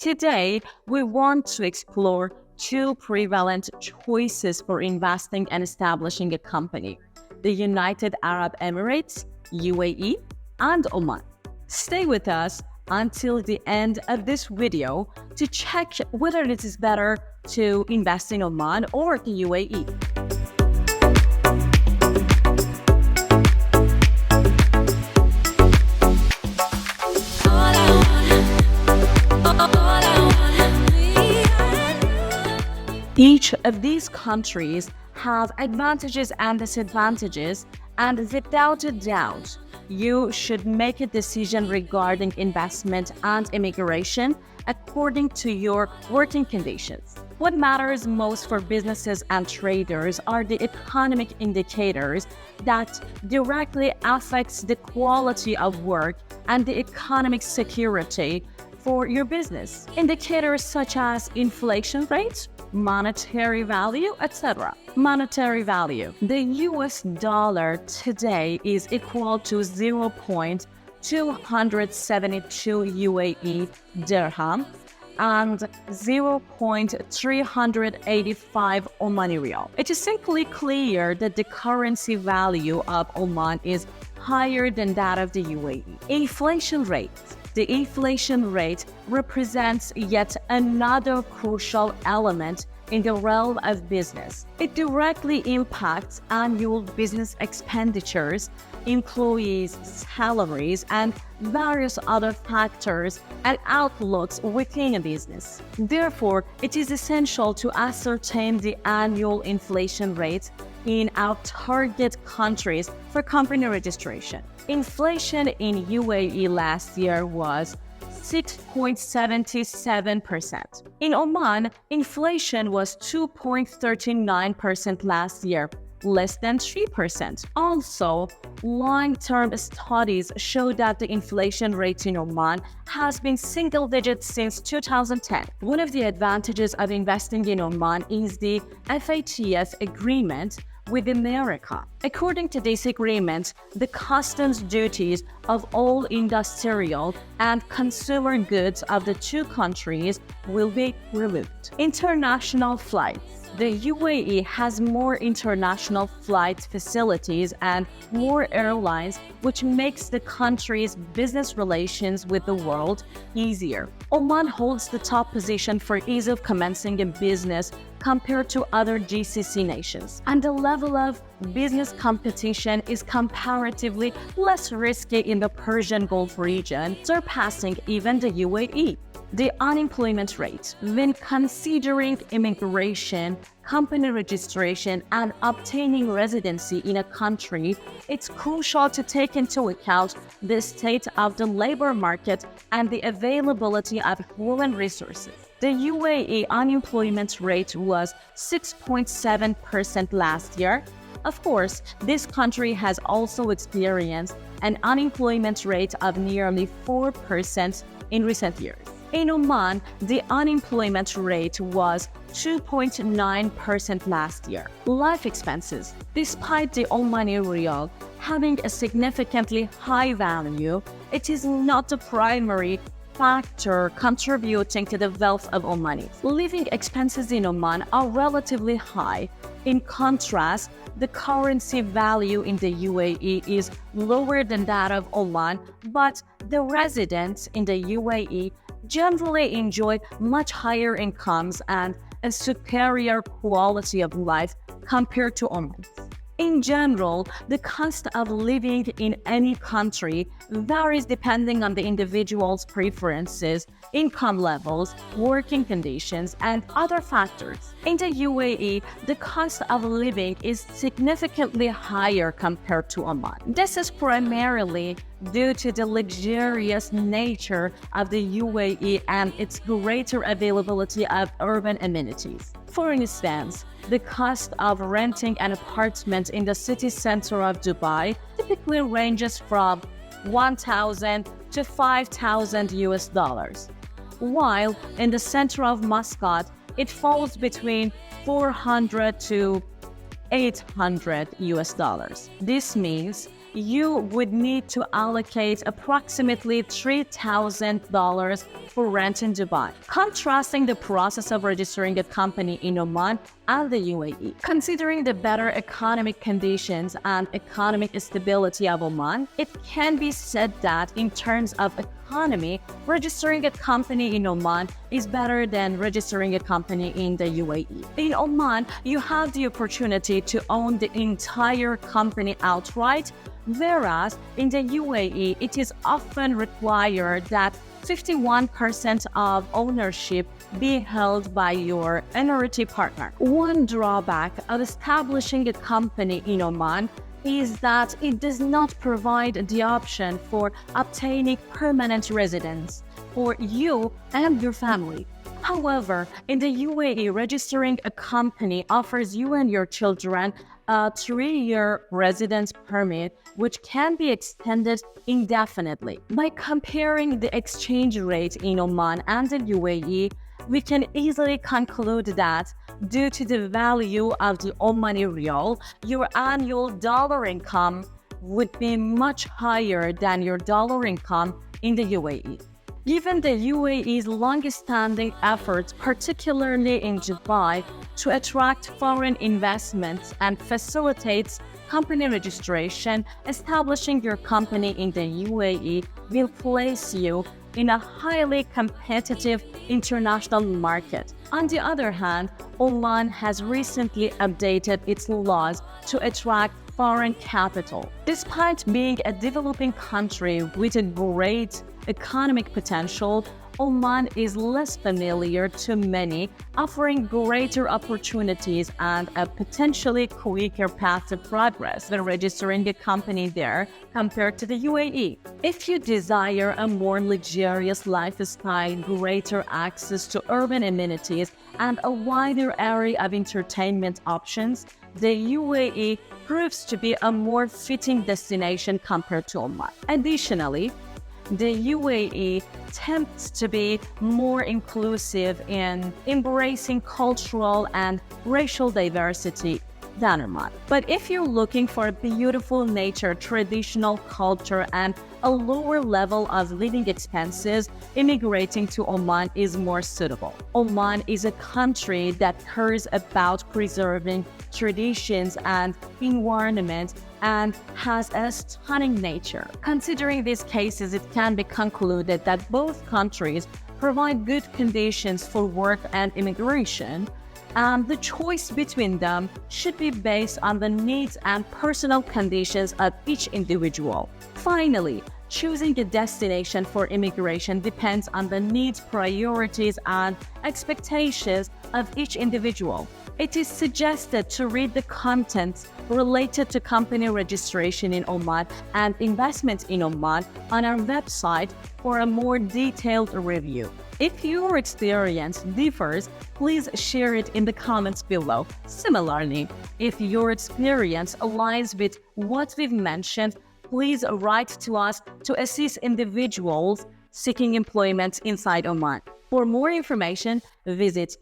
Today, we want to explore two prevalent choices for investing and establishing a company: the United Arab Emirates, UAE, and Oman. Stay with us until the end of this video to check whether it is better to invest in Oman or the UAE. Each of these countries have advantages and disadvantages, and without a doubt, you should make a decision regarding investment and immigration according to your working conditions. What matters most for businesses and traders are the economic indicators that directly affects the quality of work and the economic security for your business. Indicators such as inflation rates, monetary value, etc. Monetary value. The US dollar today is equal to 0.272 UAE dirham and 0.385 Omani riyal. It is simply clear that the currency value of Oman is higher than that of the UAE. Inflation rate. The inflation rate represents yet another crucial element in the realm of business. It directly impacts annual business expenditures, employees' salaries, and various other factors and outlooks within a business. Therefore, it is essential to ascertain the annual inflation rate in our target countries for company registration. Inflation in UAE last year was 6.77%. In Oman, inflation was 2.39% last year, less than 3%. Also, long-term studies show that the inflation rate in Oman has been single digit since 2010. One of the advantages of investing in Oman is the FATF agreement with America. According to this agreement, the customs duties of all industrial and consumer goods of the two countries will be removed. International flights. The UAE has more international flight facilities and more airlines, which makes the country's business relations with the world easier. Oman holds the top position for ease of commencing a business compared to other GCC nations, and the level of business competition is comparatively less risky in the Persian Gulf region, surpassing even the UAE. The unemployment rate. When considering immigration, company registration, and obtaining residency in a country, it's crucial to take into account the state of the labor market and the availability of human resources. The UAE unemployment rate was 6.7% last year. Of course, this country has also experienced an unemployment rate of nearly 4% in recent years. In Oman, the unemployment rate was 2.9% last year. Life expenses. Despite the Omani riyal having a significantly high value, it is not the primary factor contributing to the wealth of Omanis. Living expenses in Oman are relatively high. In contrast, the currency value in the UAE is lower than that of Oman, but the residents in the UAE generally enjoy much higher incomes and a superior quality of life compared to Oman. In general, the cost of living in any country varies depending on the individual's preferences, income levels, working conditions, and other factors. In the UAE, the cost of living is significantly higher compared to Oman. This is primarily due to the luxurious nature of the UAE and its greater availability of urban amenities. For instance, the cost of renting an apartment in the city center of Dubai typically ranges from $1,000 to $5,000, while in the center of Muscat, it falls between $400 to $800. This means you would need to allocate approximately $3,000 for rent in Dubai. Contrasting the process of registering a company in Oman and the UAE. Considering the better economic conditions and economic stability of Oman, it can be said that in terms of economy, registering a company in Oman is better than registering a company in the UAE. In Oman, you have the opportunity to own the entire company outright, whereas in the UAE, it is often required that 51% of ownership be held by your minority partner. One drawback of establishing a company in Oman is that it does not provide the option for obtaining permanent residence for you and your family. However, in the UAE, registering a company offers you and your children a 3-year residence permit, which can be extended indefinitely. By comparing the exchange rate in Oman and the UAE, we can easily conclude that due to the value of the Omani rial, your annual dollar income would be much higher than your dollar income in the UAE. Given the UAE's long-standing efforts, particularly in Dubai, to attract foreign investments and facilitates company registration, establishing your company in the UAE will place you in a highly competitive international market. On the other hand, Oman has recently updated its laws to attract foreign capital. Despite being a developing country with a great economic potential, Oman is less familiar to many, offering greater opportunities and a potentially quicker path to progress when registering a company there compared to the UAE. If you desire a more luxurious lifestyle, greater access to urban amenities, and a wider array of entertainment options, the UAE proves to be a more fitting destination compared to Oman. Additionally, the UAE attempts to be more inclusive in embracing cultural and racial diversity than Oman. But if you're looking for a beautiful nature, traditional culture, and a lower level of living expenses, immigrating to Oman is more suitable. Oman is a country that cares about preserving traditions and environment and has a stunning nature. Considering these cases, it can be concluded that both countries provide good conditions for work and immigration, and the choice between them should be based on the needs and personal conditions of each individual. Finally, choosing a destination for immigration depends on the needs, priorities, and expectations of each individual. It is suggested to read the contents related to company registration in Oman and investment in Oman on our website for a more detailed review. If your experience differs, please share it in the comments below. Similarly, if your experience aligns with what we've mentioned, please write to us to assist individuals seeking employment inside Oman. For more information, visit